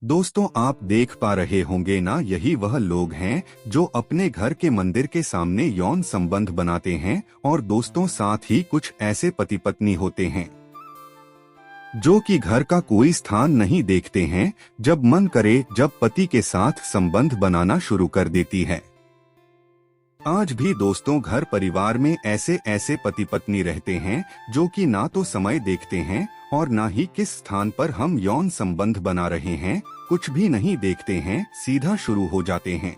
दोस्तों, आप देख पा रहे होंगे ना, यही वह लोग हैं जो अपने घर के मंदिर के सामने यौन संबंध बनाते हैं। और दोस्तों, साथ ही कुछ ऐसे पति पत्नी होते हैं जो कि घर का कोई स्थान नहीं देखते हैं। जब मन करे, जब पति के साथ संबंध बनाना शुरू कर देती है। आज भी दोस्तों, घर परिवार में ऐसे ऐसे पति पत्नी रहते हैं जो कि ना तो समय देखते हैं और ना ही किस स्थान पर हम यौन संबंध बना रहे हैं, कुछ भी नहीं देखते हैं, सीधा शुरू हो जाते हैं।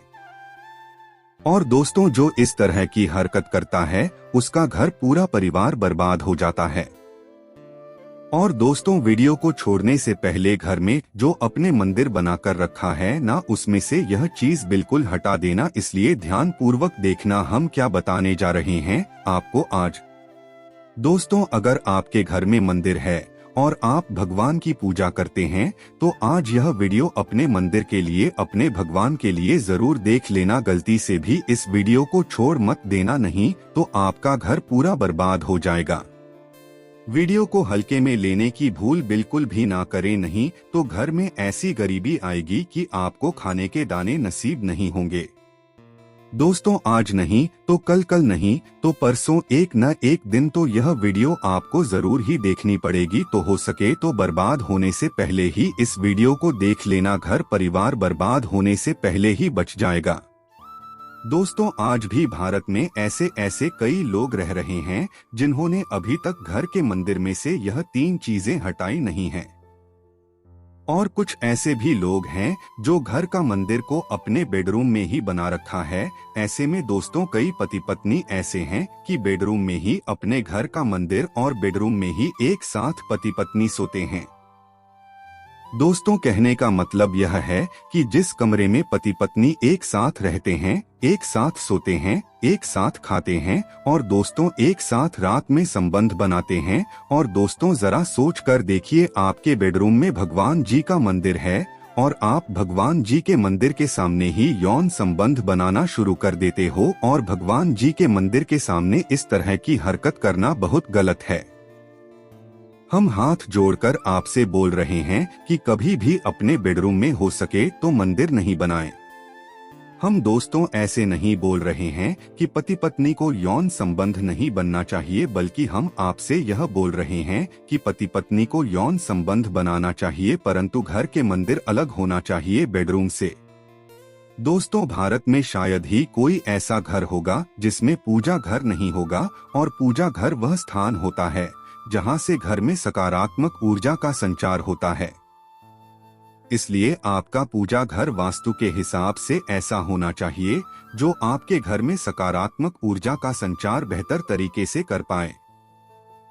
और दोस्तों, जो इस तरह की हरकत करता है उसका घर पूरा परिवार बर्बाद हो जाता है। और दोस्तों, वीडियो को छोड़ने से पहले घर में जो अपने मंदिर बनाकर रखा है ना, उसमें से यह चीज बिल्कुल हटा देना। इसलिए ध्यान पूर्वक देखना हम क्या बताने जा रहे हैं आपको आज। दोस्तों, अगर आपके घर में मंदिर है और आप भगवान की पूजा करते हैं तो आज यह वीडियो अपने मंदिर के लिए, अपने भगवान के लिए जरूर देख लेना। गलती से भी इस वीडियो को छोड़ मत देना, नहीं तो आपका घर पूरा बर्बाद हो जाएगा। वीडियो को हल्के में लेने की भूल बिल्कुल भी ना करें, नहीं तो घर में ऐसी गरीबी आएगी कि आपको खाने के दाने नसीब नहीं होंगे। दोस्तों, आज नहीं तो कल, कल नहीं तो परसों, एक न एक दिन तो यह वीडियो आपको जरूर ही देखनी पड़ेगी। तो हो सके तो बर्बाद होने से पहले ही इस वीडियो को देख लेना, घर परिवार बर्बाद होने से पहले ही बच जाएगा। दोस्तों, आज भी भारत में ऐसे ऐसे कई लोग रह रहे हैं जिन्होंने अभी तक घर के मंदिर में से यह 3 चीजें हटाई नहीं हैं। और कुछ ऐसे भी लोग हैं जो घर का मंदिर को अपने बेडरूम में ही बना रखा है। ऐसे में दोस्तों, कई पति पत्नी ऐसे हैं कि बेडरूम में ही, अपने घर का मंदिर और बेडरूम में ही एक साथ पति पत्नी सोते हैं। दोस्तों, कहने का मतलब यह है कि जिस कमरे में पति पत्नी एक साथ रहते हैं, एक साथ सोते हैं, एक साथ खाते हैं और दोस्तों एक साथ रात में संबंध बनाते हैं। और दोस्तों, जरा सोच कर देखिए, आपके बेडरूम में भगवान जी का मंदिर है और आप भगवान जी के मंदिर के सामने ही यौन संबंध बनाना शुरू कर देते हो। और भगवान जी के मंदिर के सामने इस तरह की हरकत करना बहुत गलत है। हम हाथ जोड़कर आपसे बोल रहे हैं कि कभी भी अपने बेडरूम में हो सके तो मंदिर नहीं बनाएं। हम दोस्तों ऐसे नहीं बोल रहे हैं कि पति पत्नी को यौन संबंध नहीं बनना चाहिए, बल्कि हम आपसे यह बोल रहे हैं कि पति पत्नी को यौन संबंध बनाना चाहिए, परंतु घर के मंदिर अलग होना चाहिए बेडरूम से। दोस्तों, भारत में शायद ही कोई ऐसा घर होगा जिसमें पूजा घर नहीं होगा। और पूजा घर वह स्थान होता है जहां से घर में सकारात्मक ऊर्जा का संचार होता है। इसलिए आपका पूजा घर वास्तु के हिसाब से ऐसा होना चाहिए जो आपके घर में सकारात्मक ऊर्जा का संचार बेहतर तरीके से कर पाए।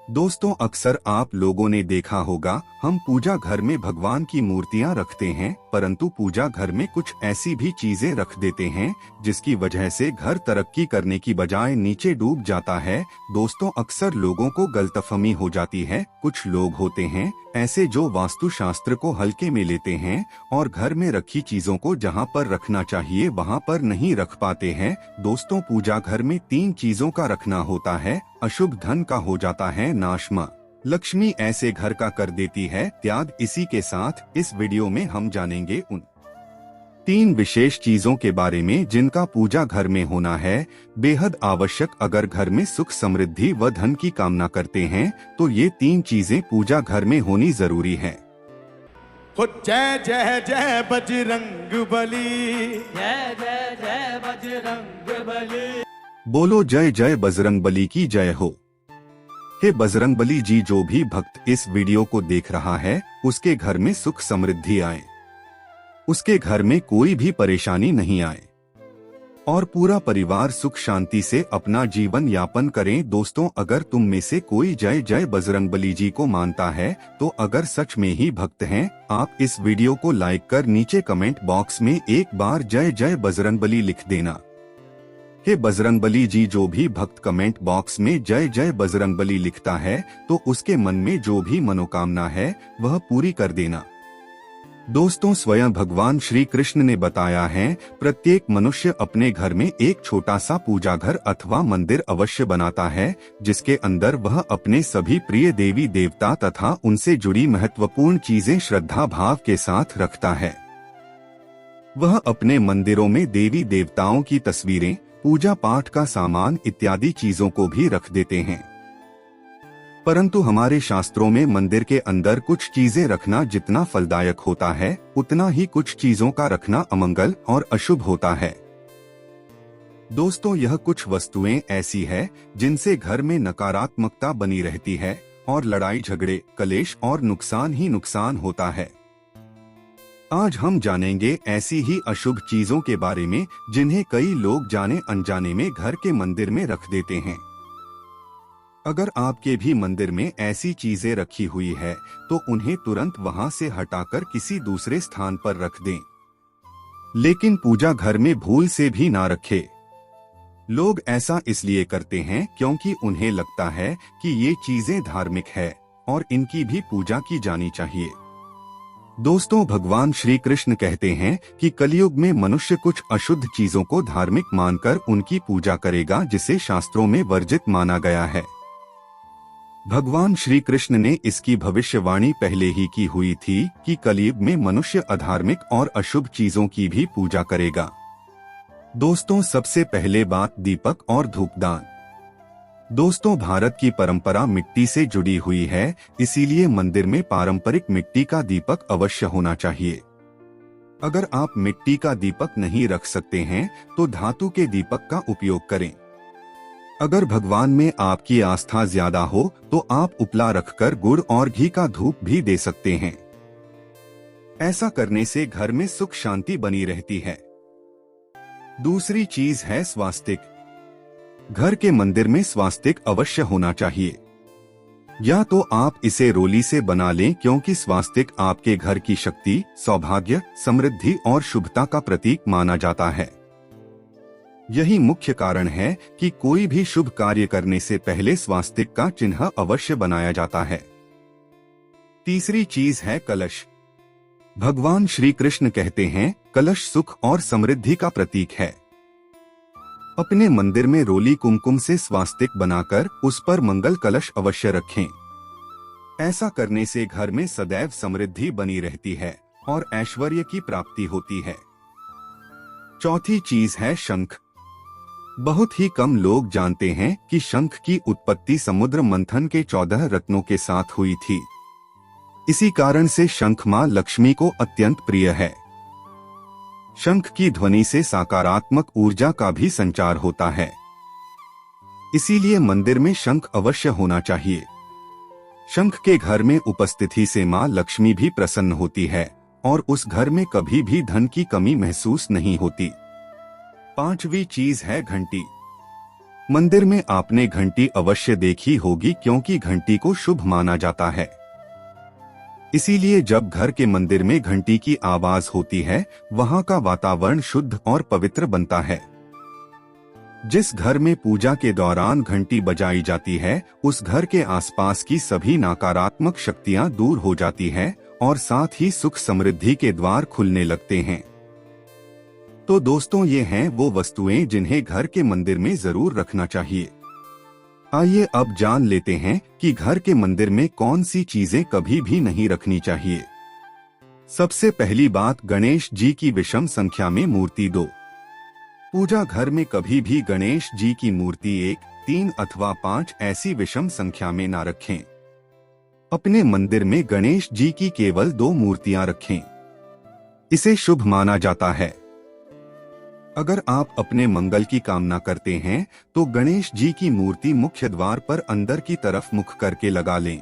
दोस्तों, अक्सर आप लोगों ने देखा होगा, हम पूजा घर में भगवान की मूर्तियां रखते हैं, परंतु पूजा घर में कुछ ऐसी भी चीजें रख देते हैं जिसकी वजह से घर तरक्की करने की बजाय नीचे डूब जाता है। दोस्तों, अक्सर लोगों को गलतफहमी हो जाती है। कुछ लोग होते हैं ऐसे जो वास्तु शास्त्र को हल्के में लेते हैं और घर में रखी चीजों को जहां पर रखना चाहिए वहां पर नहीं रख पाते हैं। दोस्तों, पूजा घर में 3 चीजों का रखना होता है। अशुभ धन का हो जाता है नाश, मां लक्ष्मी ऐसे घर का कर देती है त्याग। इसी के साथ इस वीडियो में हम जानेंगे उन 3 विशेष चीजों के बारे में जिनका पूजा घर में होना है बेहद आवश्यक। अगर घर में सुख, समृद्धि व धन की कामना करते हैं तो ये 3 चीजें पूजा घर में होनी जरूरी है। जय जय जय बजरंगबली, जय जय जय बजरंगबली। बोलो जय जय बजरंगबली की जय हो। हे बजरंगबली जी, जो भी भक्त इस वीडियो को देख रहा है उसके घर में सुख समृद्धि आए, उसके घर में कोई भी परेशानी नहीं आए और पूरा परिवार सुख शांति से अपना जीवन यापन करें। दोस्तों, अगर तुम में से कोई जय जय बजरंगबली जी को मानता है तो अगर सच में ही भक्त हैं, आप इस वीडियो को लाइक कर नीचे कमेंट बॉक्स में एक बार जय जय बजरंगबली लिख देना। हे बजरंगबली जी, जो भी भक्त कमेंट बॉक्स में जय जय बजरंगबली लिखता है तो उसके मन में जो भी मनोकामना है वह पूरी कर देना। दोस्तों, स्वयं भगवान श्री कृष्ण ने बताया है, प्रत्येक मनुष्य अपने घर में एक छोटा सा पूजा घर अथवा मंदिर अवश्य बनाता है, जिसके अंदर वह अपने सभी प्रिय देवी देवता तथा उनसे जुड़ी महत्वपूर्ण चीजें श्रद्धा भाव के साथ रखता है। वह अपने मंदिरों में देवी देवताओं की तस्वीरें, पूजा पाठ का सामान इत्यादि चीजों को भी रख देते हैं। परंतु हमारे शास्त्रों में मंदिर के अंदर कुछ चीजें रखना जितना फलदायक होता है, उतना ही कुछ चीजों का रखना अमंगल और अशुभ होता है। दोस्तों, यह कुछ वस्तुएं ऐसी है जिनसे घर में नकारात्मकता बनी रहती है और लड़ाई झगड़े, कलेश और नुकसान ही नुकसान होता है। आज हम जानेंगे ऐसी ही अशुभ चीजों के बारे में जिन्हें कई लोग जाने अनजाने में घर के मंदिर में रख देते हैं। अगर आपके भी मंदिर में ऐसी चीजें रखी हुई है तो उन्हें तुरंत वहां से हटाकर किसी दूसरे स्थान पर रख दें, लेकिन पूजा घर में भूल से भी ना रखें। लोग ऐसा इसलिए करते हैं क्योंकि उन्हें लगता है कि ये चीजें धार्मिक है और इनकी भी पूजा की जानी चाहिए। दोस्तों, भगवान श्री कृष्ण कहते हैं कि कलयुग में मनुष्य कुछ अशुद्ध चीजों को धार्मिक मानकर उनकी पूजा करेगा, जिसे शास्त्रों में वर्जित माना गया है। भगवान श्री कृष्ण ने इसकी भविष्यवाणी पहले ही की हुई थी कि कलयुग में मनुष्य अधार्मिक और अशुभ चीजों की भी पूजा करेगा। दोस्तों, सबसे पहले बात दीपक और धूपदान। दोस्तों, भारत की परंपरा मिट्टी से जुड़ी हुई है, इसीलिए मंदिर में पारंपरिक मिट्टी का दीपक अवश्य होना चाहिए। अगर आप मिट्टी का दीपक नहीं रख सकते हैं तो धातु के दीपक का उपयोग करें। अगर भगवान में आपकी आस्था ज्यादा हो तो आप उपला रखकर गुड़ और घी का धूप भी दे सकते हैं। ऐसा करने से घर में सुख शांति बनी रहती है। दूसरी चीज है स्वास्तिक। घर के मंदिर में स्वास्तिक अवश्य होना चाहिए। या तो आप इसे रोली से बना लें, क्योंकि स्वास्तिक आपके घर की शक्ति, सौभाग्य, समृद्धि और शुभता का प्रतीक माना जाता है। यही मुख्य कारण है कि कोई भी शुभ कार्य करने से पहले स्वास्तिक का चिन्ह अवश्य बनाया जाता है। तीसरी चीज है कलश। भगवान श्री कृष्ण कहते हैं, कलश सुख और समृद्धि का प्रतीक है। अपने मंदिर में रोली कुमकुम से स्वास्तिक बनाकर उस पर मंगल कलश अवश्य रखें। ऐसा करने से घर में सदैव समृद्धि बनी रहती है और ऐश्वर्य की प्राप्ति होती है। चौथी चीज है शंख। बहुत ही कम लोग जानते हैं कि शंख की उत्पत्ति समुद्र मंथन के 14 रत्नों के साथ हुई थी। इसी कारण से शंख मां लक्ष्मी को अत्यंत प्रिय है। शंख की ध्वनि से सकारात्मक ऊर्जा का भी संचार होता है, इसीलिए मंदिर में शंख अवश्य होना चाहिए। शंख के घर में उपस्थिति से मां लक्ष्मी भी प्रसन्न होती है और उस घर में कभी भी धन की कमी महसूस नहीं होती। पांचवी चीज है घंटी। मंदिर में आपने घंटी अवश्य देखी होगी, क्योंकि घंटी को शुभ माना जाता है। इसीलिए जब घर के मंदिर में घंटी की आवाज होती है, वहां का वातावरण शुद्ध और पवित्र बनता है। जिस घर में पूजा के दौरान घंटी बजाई जाती है, उस घर के आसपास की सभी नकारात्मक शक्तियां दूर हो जाती है और साथ ही सुख समृद्धि के द्वार खुलने लगते हैं। तो दोस्तों, ये हैं वो वस्तुएं जिन्हें घर के मंदिर में जरूर रखना चाहिए। आइए अब जान लेते हैं कि घर के मंदिर में कौन सी चीजें कभी भी नहीं रखनी चाहिए। सबसे पहली बात, गणेश जी की विषम संख्या में मूर्ति 2। पूजा घर में कभी भी गणेश जी की मूर्ति 1, 3 अथवा 5 ऐसी विषम संख्या में ना रखें। अपने मंदिर में गणेश जी की केवल 2 मूर्तियां रखें। इसे शुभ माना जाता है। अगर आप अपने मंगल की कामना करते हैं तो गणेश जी की मूर्ति मुख्य द्वार पर अंदर की तरफ मुख करके लगा लें।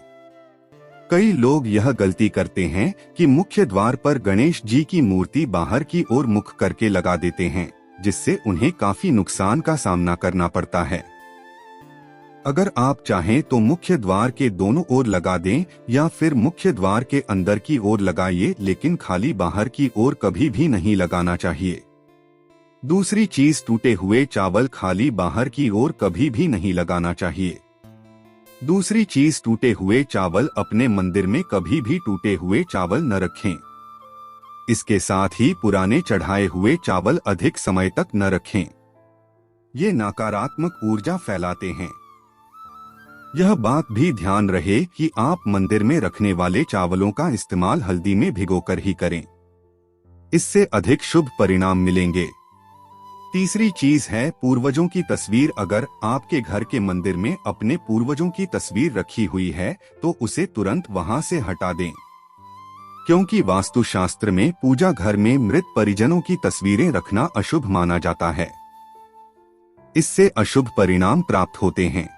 कई लोग यह गलती करते हैं कि मुख्य द्वार पर गणेश जी की मूर्ति बाहर की ओर मुख करके लगा देते हैं, जिससे उन्हें काफी नुकसान का सामना करना पड़ता है। अगर आप चाहें तो मुख्य द्वार के दोनों ओर लगा दें या फिर मुख्य द्वार के अंदर की ओर लगाइए, लेकिन खाली बाहर की ओर कभी भी नहीं लगाना चाहिए। दूसरी चीज, टूटे हुए चावल खाली बाहर की ओर कभी भी नहीं लगाना चाहिए। दूसरी चीज, टूटे हुए चावल अपने मंदिर में कभी भी टूटे हुए चावल न रखें। इसके साथ ही पुराने चढ़ाए हुए चावल अधिक समय तक न रखें। ये नकारात्मक ऊर्जा फैलाते हैं। यह बात भी ध्यान रहे कि आप मंदिर में रखने वाले चावलों का इस्तेमाल हल्दी में भिगोकर ही करें। इससे अधिक शुभ परिणाम मिलेंगे। तीसरी चीज है पूर्वजों की तस्वीर। अगर आपके घर के मंदिर में अपने पूर्वजों की तस्वीर रखी हुई है तो उसे तुरंत वहां से हटा दें, क्योंकि वास्तुशास्त्र में पूजा घर में मृत परिजनों की तस्वीरें रखना अशुभ माना जाता है। इससे अशुभ परिणाम प्राप्त होते हैं।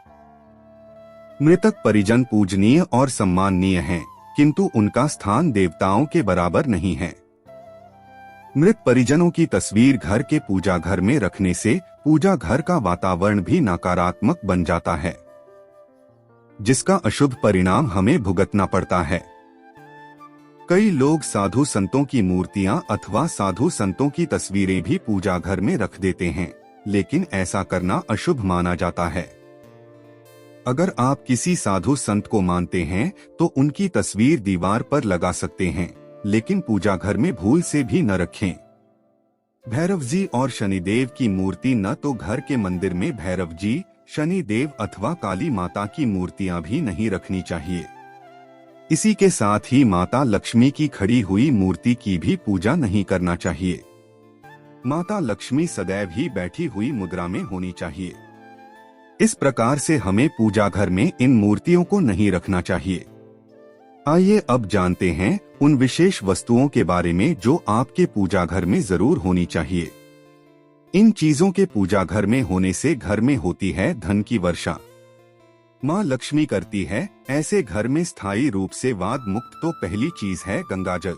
मृतक परिजन पूजनीय और सम्माननीय हैं, किंतु उनका स्थान देवताओं के बराबर नहीं है। मृत परिजनों की तस्वीर घर के पूजा घर में रखने से पूजा घर का वातावरण भी नकारात्मक बन जाता है, जिसका अशुभ परिणाम हमें भुगतना पड़ता है। कई लोग साधु संतों की मूर्तियां अथवा साधु संतों की तस्वीरें भी पूजा घर में रख देते हैं, लेकिन ऐसा करना अशुभ माना जाता है। अगर आप किसी साधु संत को मानते हैं तो उनकी तस्वीर दीवार पर लगा सकते हैं, लेकिन पूजा घर में भूल से भी न रखें। भैरव जी और शनिदेव की मूर्ति न तो घर के मंदिर में भैरव जी, शनिदेव अथवा काली माता की मूर्तियां भी नहीं रखनी चाहिए। इसी के साथ ही माता लक्ष्मी की खड़ी हुई मूर्ति की भी पूजा नहीं करना चाहिए। माता लक्ष्मी सदैव ही बैठी हुई मुद्रा में होनी चाहिए। इस प्रकार से हमें पूजा घर में इन मूर्तियों को नहीं रखना चाहिए। आइए अब जानते हैं उन विशेष वस्तुओं के बारे में जो आपके पूजा घर में जरूर होनी चाहिए। इन चीजों के पूजा घर में होने से घर में होती है धन की वर्षा। माँ लक्ष्मी करती है ऐसे घर में स्थायी रूप से वाद मुक्त। तो पहली चीज है गंगाजल।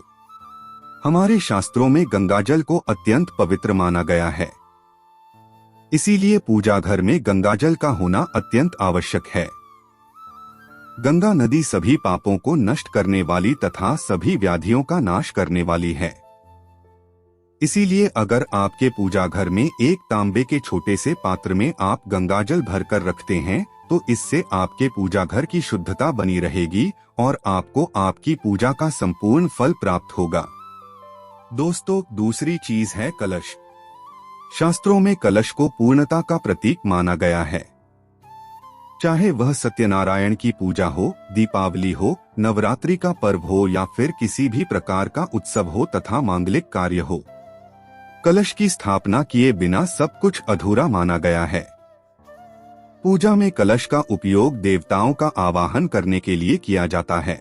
हमारे शास्त्रों में गंगाजल को अत्यंत पवित्र माना गया है, इसीलिए पूजा घर में गंगाजल का होना अत्यंत आवश्यक है। गंगा नदी सभी पापों को नष्ट करने वाली तथा सभी व्याधियों का नाश करने वाली है। इसीलिए अगर आपके पूजा घर में एक तांबे के छोटे से पात्र में आप गंगाजल भरकर रखते हैं तो इससे आपके पूजा घर की शुद्धता बनी रहेगी और आपको आपकी पूजा का संपूर्ण फल प्राप्त होगा। दोस्तों, दूसरी चीज है कलश। शास्त्रों में कलश को पूर्णता का प्रतीक माना गया है। चाहे वह सत्यनारायण की पूजा हो, दीपावली हो, नवरात्रि का पर्व हो या फिर किसी भी प्रकार का उत्सव हो तथा मांगलिक कार्य हो, कलश की स्थापना किए बिना सब कुछ अधूरा माना गया है। पूजा में कलश का उपयोग देवताओं का आवाहन करने के लिए किया जाता है।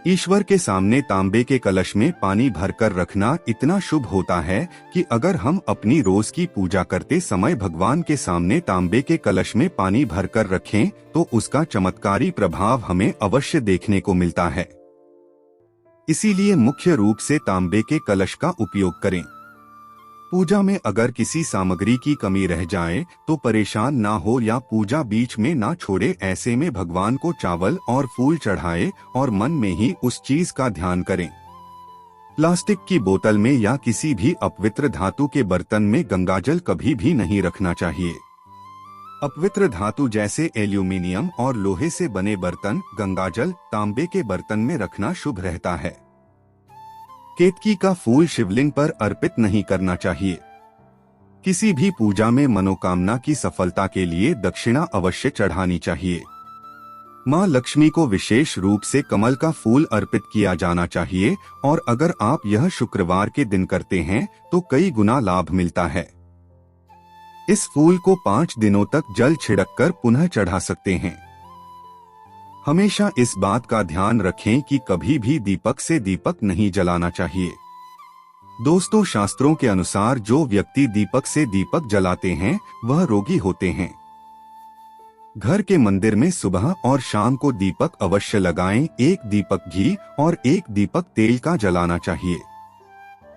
ईश्वर के सामने तांबे के कलश में पानी भरकर रखना इतना शुभ होता है कि अगर हम अपनी रोज की पूजा करते समय भगवान के सामने तांबे के कलश में पानी भरकर रखें तो उसका चमत्कारी प्रभाव हमें अवश्य देखने को मिलता है। इसीलिए मुख्य रूप से तांबे के कलश का उपयोग करें। पूजा में अगर किसी सामग्री की कमी रह जाए तो परेशान ना हो या पूजा बीच में ना छोड़े। ऐसे में भगवान को चावल और फूल चढ़ाए और मन में ही उस चीज का ध्यान करें। प्लास्टिक की बोतल में या किसी भी अपवित्र धातु के बर्तन में गंगाजल कभी भी नहीं रखना चाहिए। अपवित्र धातु जैसे एल्यूमिनियम और लोहे से बने बर्तन गंगाजल तांबे के बर्तन में रखना शुभ रहता है। केतकी का फूल शिवलिंग पर अर्पित नहीं करना चाहिए। किसी भी पूजा में मनोकामना की सफलता के लिए दक्षिणा अवश्य चढ़ानी चाहिए। माँ लक्ष्मी को विशेष रूप से कमल का फूल अर्पित किया जाना चाहिए और अगर आप यह शुक्रवार के दिन करते हैं तो कई गुना लाभ मिलता है। इस फूल को 5 दिनों तक जल छिड़ककर पुनः चढ़ा सकते हैं। हमेशा इस बात का ध्यान रखें कि कभी भी दीपक से दीपक नहीं जलाना चाहिए। दोस्तों, शास्त्रों के अनुसार जो व्यक्ति दीपक से दीपक जलाते हैं वह रोगी होते हैं। घर के मंदिर में सुबह और शाम को दीपक अवश्य लगाएं। एक दीपक घी और एक दीपक तेल का जलाना चाहिए।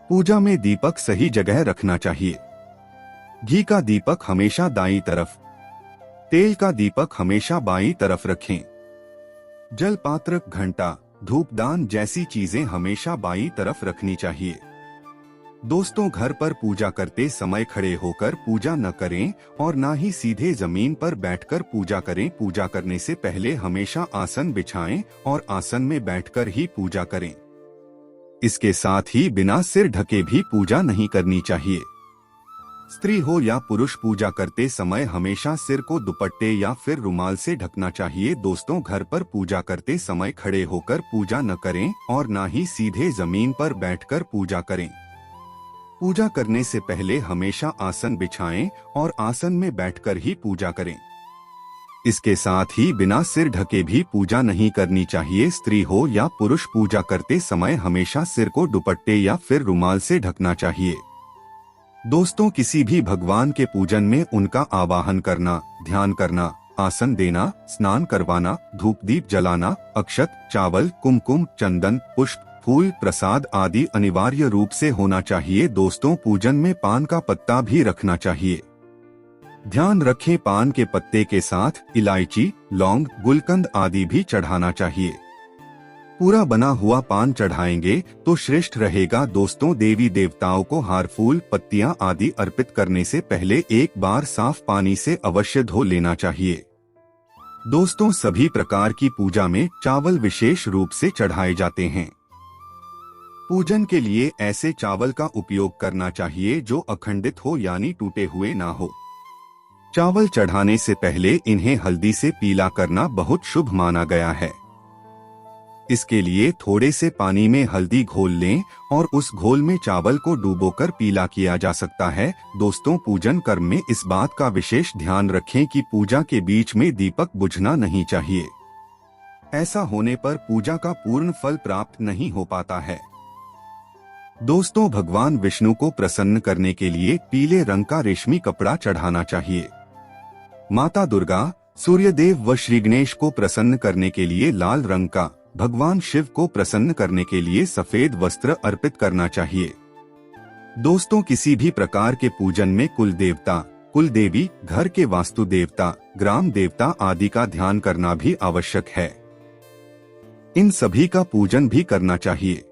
पूजा में दीपक सही जगह रखना चाहिए। घी का दीपक हमेशा दाईं तरफ, तेल का दीपक हमेशा बाईं तरफ रखें। जल पात्र, घंटा, धूपदान जैसी चीजें हमेशा बाईं तरफ रखनी चाहिए। दोस्तों, घर पर पूजा करते समय खड़े होकर पूजा न करें और ना ही सीधे जमीन पर बैठकर पूजा करें। पूजा करने से पहले हमेशा आसन बिछाएं और आसन में बैठकर ही पूजा करें। इसके साथ ही बिना सिर ढके भी पूजा नहीं करनी चाहिए। स्त्री हो या पुरुष पूजा करते समय हमेशा सिर को दुपट्टे या फिर रुमाल से ढकना चाहिए। दोस्तों, घर पर पूजा करते समय खड़े होकर पूजा न करें और न ही सीधे जमीन पर बैठकर पूजा करें। पूजा करने से पहले हमेशा आसन बिछाएं और आसन में बैठकर ही पूजा करें। इसके साथ ही बिना सिर ढके भी पूजा नहीं करनी चाहिए। स्त्री हो या पुरुष पूजा करते समय हमेशा सिर को दुपट्टे या फिर रुमाल से ढकना चाहिए। दोस्तों, किसी भी भगवान के पूजन में उनका आवाहन करना, ध्यान करना, आसन देना, स्नान करवाना, धूप दीप जलाना, अक्षत, चावल, कुमकुम, चंदन, पुष्प, फूल, प्रसाद आदि अनिवार्य रूप से होना चाहिए। दोस्तों, पूजन में पान का पत्ता भी रखना चाहिए। ध्यान रखें, पान के पत्ते के साथ इलायची, लौंग, गुलकंद आदि भी चढ़ाना चाहिए। पूरा बना हुआ पान चढ़ाएंगे तो श्रेष्ठ रहेगा। दोस्तों, देवी देवताओं को हार, फूल, पत्तियां आदि अर्पित करने से पहले एक बार साफ पानी से अवश्य धो लेना चाहिए। दोस्तों, सभी प्रकार की पूजा में चावल विशेष रूप से चढ़ाए जाते हैं। पूजन के लिए ऐसे चावल का उपयोग करना चाहिए जो अखंडित हो यानी टूटे हुए ना हो। चावल चढ़ाने से पहले इन्हें हल्दी से पीला करना बहुत शुभ माना गया है। इसके लिए थोड़े से पानी में हल्दी घोल लें और उस घोल में चावल को डुबोकर पीला किया जा सकता है। दोस्तों, पूजन कर्म में इस बात का विशेष ध्यान रखें कि पूजा के बीच में दीपक बुझना नहीं चाहिए। ऐसा होने पर पूजा का पूर्ण फल प्राप्त नहीं हो पाता है। दोस्तों, भगवान विष्णु को प्रसन्न करने के लिए पीले रंग का रेशमी कपड़ा चढ़ाना चाहिए। माता दुर्गा, सूर्यदेव व श्री गणेश को प्रसन्न करने के लिए लाल रंग का, भगवान शिव को प्रसन्न करने के लिए सफेद वस्त्र अर्पित करना चाहिए। दोस्तों, किसी भी प्रकार के पूजन में कुल देवता, कुल देवी, घर के वास्तु देवता, ग्राम देवता आदि का ध्यान करना भी आवश्यक है। इन सभी का पूजन भी करना चाहिए।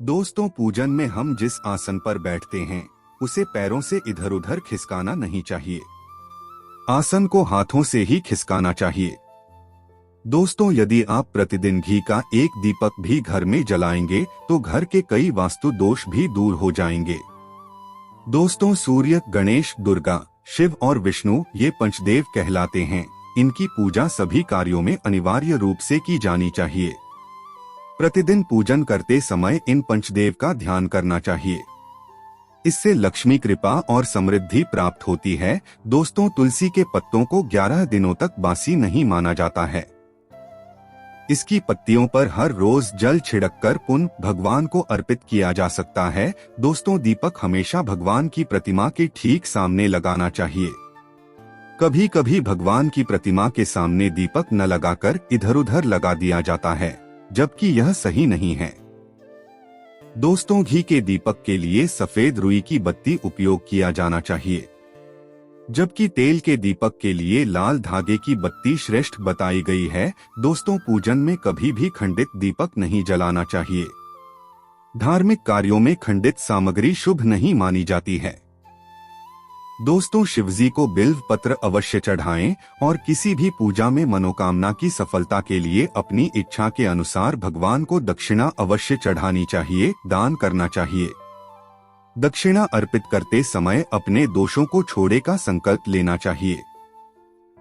दोस्तों, पूजन में हम जिस आसन पर बैठते हैं उसे पैरों से इधर उधर खिसकाना नहीं चाहिए। आसन को हाथों से ही खिसकाना चाहिए। दोस्तों, यदि आप प्रतिदिन घी का एक दीपक भी घर में जलाएंगे तो घर के कई वास्तु दोष भी दूर हो जाएंगे। दोस्तों, सूर्य, गणेश, दुर्गा, शिव और विष्णु ये पंचदेव कहलाते हैं। इनकी पूजा सभी कार्यों में अनिवार्य रूप से की जानी चाहिए। प्रतिदिन पूजन करते समय इन पंचदेव का ध्यान करना चाहिए। इससे लक्ष्मी कृपा और समृद्धि प्राप्त होती है। दोस्तों, तुलसी के पत्तों को 11 दिनों तक बासी नहीं माना जाता है। इसकी पत्तियों पर हर रोज जल छिड़ककर पुण्य भगवान को अर्पित किया जा सकता है। दोस्तों, दीपक हमेशा भगवान की प्रतिमा के ठीक सामने लगाना चाहिए। कभी कभी भगवान की प्रतिमा के सामने दीपक न लगाकर इधर उधर लगा दिया जाता है, जबकि यह सही नहीं है। दोस्तों, घी के दीपक के लिए सफेद रुई की बत्ती उपयोग किया जाना चाहिए, जबकि तेल के दीपक के लिए लाल धागे की बत्ती श्रेष्ठ बताई गई है। दोस्तों, पूजन में कभी भी खंडित दीपक नहीं जलाना चाहिए। धार्मिक कार्यों में खंडित सामग्री शुभ नहीं मानी जाती है। दोस्तों, शिवजी को बिल्व पत्र अवश्य चढ़ाएं और किसी भी पूजा में मनोकामना की सफलता के लिए अपनी इच्छा के अनुसार भगवान को दक्षिणा अवश्य चढ़ानी चाहिए, दान करना चाहिए। दक्षिणा अर्पित करते समय अपने दोषों को छोड़े का संकल्प लेना चाहिए।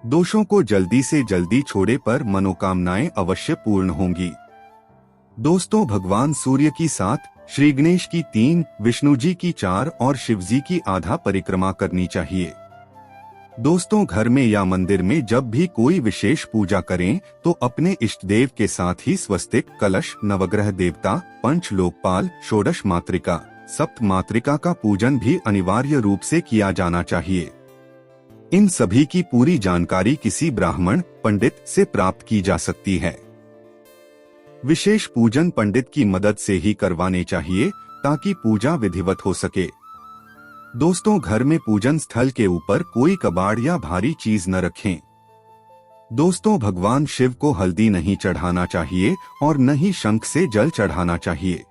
दोषों को जल्दी से जल्दी छोड़े पर मनोकामनाएं अवश्य पूर्ण होंगी। दोस्तों, भगवान सूर्य की 7, श्री गणेश की 3, विष्णु जी की 4 और शिव जी की आधा परिक्रमा करनी चाहिए। दोस्तों, घर में या मंदिर में जब भी कोई विशेष पूजा करें तो अपने इष्ट देव के साथ ही स्वस्तिक, कलश, नवग्रह देवता, पंच लोकपाल, षोडश मातृका, सप्त मातृका का पूजन भी अनिवार्य रूप से किया जाना चाहिए। इन सभी की पूरी जानकारी किसी ब्राह्मण पंडित से प्राप्त की जा सकती है। विशेष पूजन पंडित की मदद से ही करवाने चाहिए ताकि पूजा विधिवत हो सके। दोस्तों, घर में पूजन स्थल के ऊपर कोई कबाड़ या भारी चीज न रखें। दोस्तों, भगवान शिव को हल्दी नहीं चढ़ाना चाहिए और न ही शंख से जल चढ़ाना चाहिए।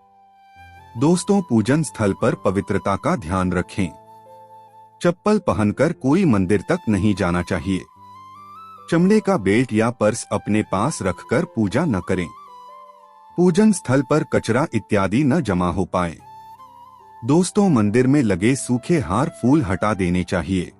दोस्तों, पूजन स्थल पर पवित्रता का ध्यान रखें। चप्पल पहनकर कोई मंदिर तक नहीं जाना चाहिए। चमड़े का बेल्ट या पर्स अपने पास रखकर पूजा न करें। पूजन स्थल पर कचरा इत्यादि न जमा हो पाए। दोस्तों, मंदिर में लगे सूखे हार फूल हटा देने चाहिए।